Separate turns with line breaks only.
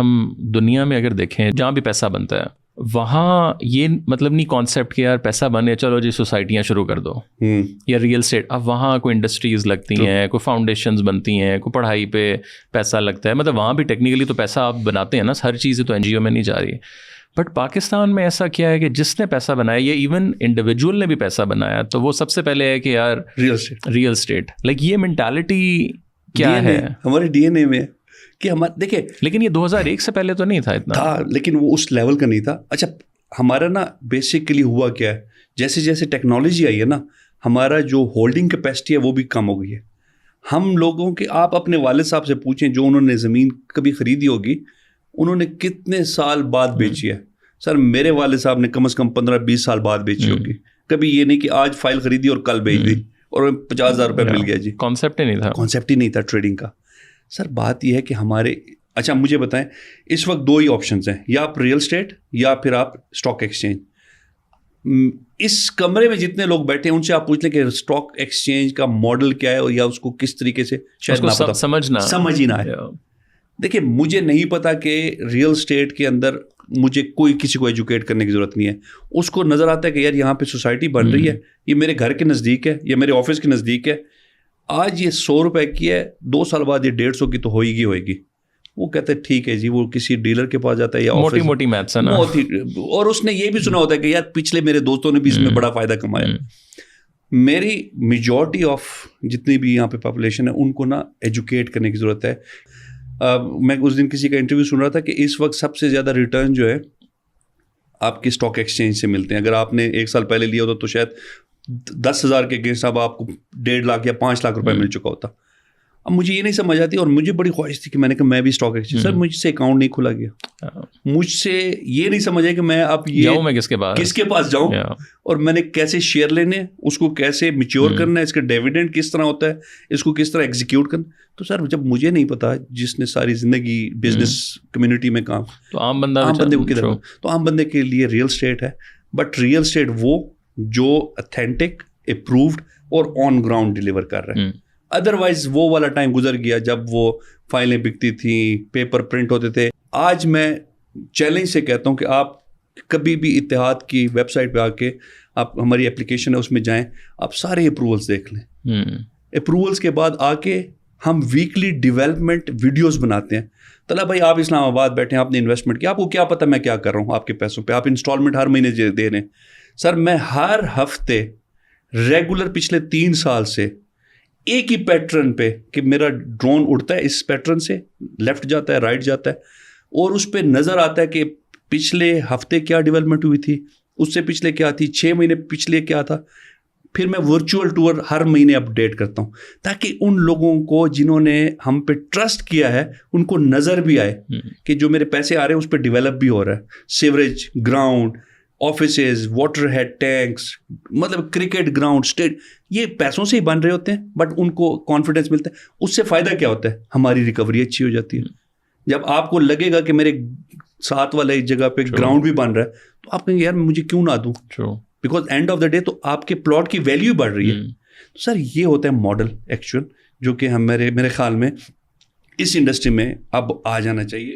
ہم دنیا میں اگر دیکھیں جہاں بھی پیسہ بنتا ہے وہاں یہ مطلب نہیں کانسیپٹ کہ یار پیسہ بنے چلو جی سوسائٹیاں شروع کر دو یا ریئل اسٹیٹ. اب وہاں کوئی انڈسٹریز لگتی ہیں, کوئی فاؤنڈیشنز بنتی ہیں, کوئی پڑھائی پہ پیسہ لگتا ہے. مطلب وہاں بھی ٹیکنیکلی تو پیسہ آپ بناتے ہیں نا, ہر چیز تو این جی او میں نہیں جا رہی ہے. بٹ پاکستان میں ایسا کیا ہے کہ جس نے پیسہ بنایا یا ایون انڈیویجول نے بھی پیسہ بنایا تو وہ سب سے پہلے ہے کہ یار ریئل اسٹیٹ. لائک یہ مینٹالٹی کیا ہے
ہمارے ڈی این اے میں کہ ہمارے دیکھیں,
لیکن یہ 2001 سے پہلے تو نہیں تھا اتنا
تھا, لیکن وہ اس لیول کا نہیں تھا. اچھا ہمارا نا بیسیکلی ہوا کیا ہے, جیسے جیسے ٹیکنالوجی آئی ہے نا ہمارا جو ہولڈنگ کیپیسٹی ہے وہ بھی کم ہو گئی ہے. ہم لوگوں کے آپ اپنے والد صاحب سے پوچھیں جو انہوں نے زمین کبھی خریدی ہوگی انہوں نے کتنے سال بعد بیچی ہے. سر میرے والد صاحب نے کم از کم 15-20 سال بعد بیچی ہوگی. کبھی یہ نہیں کہ آج فائل خریدی اور کل بیچ دی اور 50,000 روپے مل گیا. جی
کانسیپٹ ہی نہیں تھا
ٹریڈنگ کا. سر بات یہ ہے کہ ہمارے اچھا مجھے بتائیں اس وقت 2 ہی آپشنز ہیں, یا آپ ریئل اسٹیٹ یا پھر آپ اسٹاک ایکسچینج. اس کمرے میں جتنے لوگ بیٹھے ہیں ان سے آپ پوچھ لیں کہ اسٹاک ایکسچینج کا ماڈل کیا ہے یا اس کو کس طریقے سے شاید نہ پتا, سمجھ ہی نہ آئے. دیکھیے مجھے نہیں پتا کہ ریئل اسٹیٹ کے اندر مجھے کسی کو ایجوکیٹ کرنے کی ضرورت نہیں ہے. اس کو نظر آتا ہے کہ یار یہاں پہ سوسائٹی بن رہی ہے, یہ میرے گھر کے نزدیک ہے یا میرے آفس کے نزدیک ہے, آج یہ 100 روپے کی ہے 2 سال بعد یہ 150 کی تو ہوئے گی. وہ کہتے ہیں ٹھیک ہے جی, وہ کسی ڈیلر کے پاس جاتا ہے یا
موٹی میتھس ہے نا,
اور اس نے یہ بھی سنا ہوتا ہے کہ یار پچھلے میرے دوستوں نے بھی اس میں بڑا فائدہ کمایا. میری میجورٹی آف جتنی بھی یہاں پہ پاپولیشن ہے ان کو نا ایجوکیٹ کرنے کی ضرورت ہے. میں اس دن کسی کا انٹرویو سن رہا تھا کہ اس وقت سب سے زیادہ ریٹرن جو ہے آپ کے اسٹاک ایکسچینج سے ملتے ہیں. اگر آپ نے 1 سال پہلے لیا ہوتا تو شاید 10,000 کے اگینسٹ اب آپ کو 1.5 لاکھ یا 5 لاکھ روپے مل چکا ہوتا. اب مجھے یہ نہیں سمجھ آتی اور مجھے بڑی خواہش تھی کہ میں نے کہا میں بھی اسٹاک ایکسچینج. سر مجھ سے اکاؤنٹ نہیں کھلا گیا, مجھ سے یہ نہیں سمجھا کہ میں اب
میں کس کے پاس
جاؤں اور میں نے کیسے شیئر لینے, اس کو کیسے میچیور کرنا ہے, اس کا ڈیویڈنڈ کس طرح ہوتا ہے, اس کو کس طرح ایگزیکیوٹ کرنا. تو سر جب مجھے نہیں پتا, جس نے ساری زندگی بزنس کمیونٹی میں کام,
تو عام بندے کو کدھر,
تو عام بندے کے لیے ریئل اسٹیٹ ہے. بٹ ریئل اسٹیٹ وہ جو اتھینٹک اپرووڈ اور آن گراؤنڈ ڈیلیور کر رہے ہیں. ادروائز وہ والا ٹائم گزر گیا جب وہ فائلیں بکتی تھیں, پیپر پرنٹ ہوتے تھے. آج میں چیلنج سے کہتا ہوں کہ آپ کبھی بھی اتحاد کی ویب سائٹ پہ آ کے آپ ہماری اپلیکیشن ہے اس میں جائیں, آپ سارے اپروولس دیکھ لیں. اپروولس کے بعد آ کے ہم ویکلی ڈیولپمنٹ ویڈیوز بناتے ہیں. طلع بھائی آپ اسلام آباد بیٹھے ہیں, آپ نے انویسٹمنٹ کیا, آپ کو کیا پتہ میں کیا کر رہا ہوں آپ کے پیسوں پہ, آپ انسٹالمنٹ ہر مہینے دے رہے ہیں. سر میں ہر ہفتے ریگولر پچھلے 3 سال سے ایک ہی پیٹرن پہ کہ میرا ڈرون اڑتا ہے اس پیٹرن سے, لیفٹ جاتا ہے رائٹ جاتا ہے, اور اس پہ نظر آتا ہے کہ پچھلے ہفتے کیا ڈیولپمنٹ ہوئی تھی, اس سے پچھلے کیا تھی, 6 مہینے پچھلے کیا تھا. پھر میں ورچوئل ٹور ہر مہینے اپڈیٹ کرتا ہوں تاکہ ان لوگوں کو جنہوں نے ہم پہ ٹرسٹ کیا ہے ان کو نظر بھی آئے کہ جو میرے پیسے آ رہے ہیں اس پہ ڈیولپ بھی ہو رہا ہے. Sewerage ground, offices, water head tanks, مطلب کرکٹ گراؤنڈ, اسٹیٹ, یہ پیسوں سے ہی بن رہے ہوتے ہیں بٹ ان کو کانفیڈنس ملتا ہے. اس سے فائدہ کیا ہوتا ہے, ہماری ریکوری اچھی ہو جاتی ہے. جب آپ کو لگے گا کہ میرے ساتھ والے جگہ پہ گراؤنڈ بھی بن رہا ہے تو آپ کہیں گے یار مجھے کیوں نہ دوں, because and of the day تو آپ کے پلاٹ کی ویلیو بڑھ رہی ہے. تو سر یہ ہوتا ہے ماڈل ایکچوئل جو کہ میرے خیال میں اس انڈسٹری میں اب آ جانا چاہیے.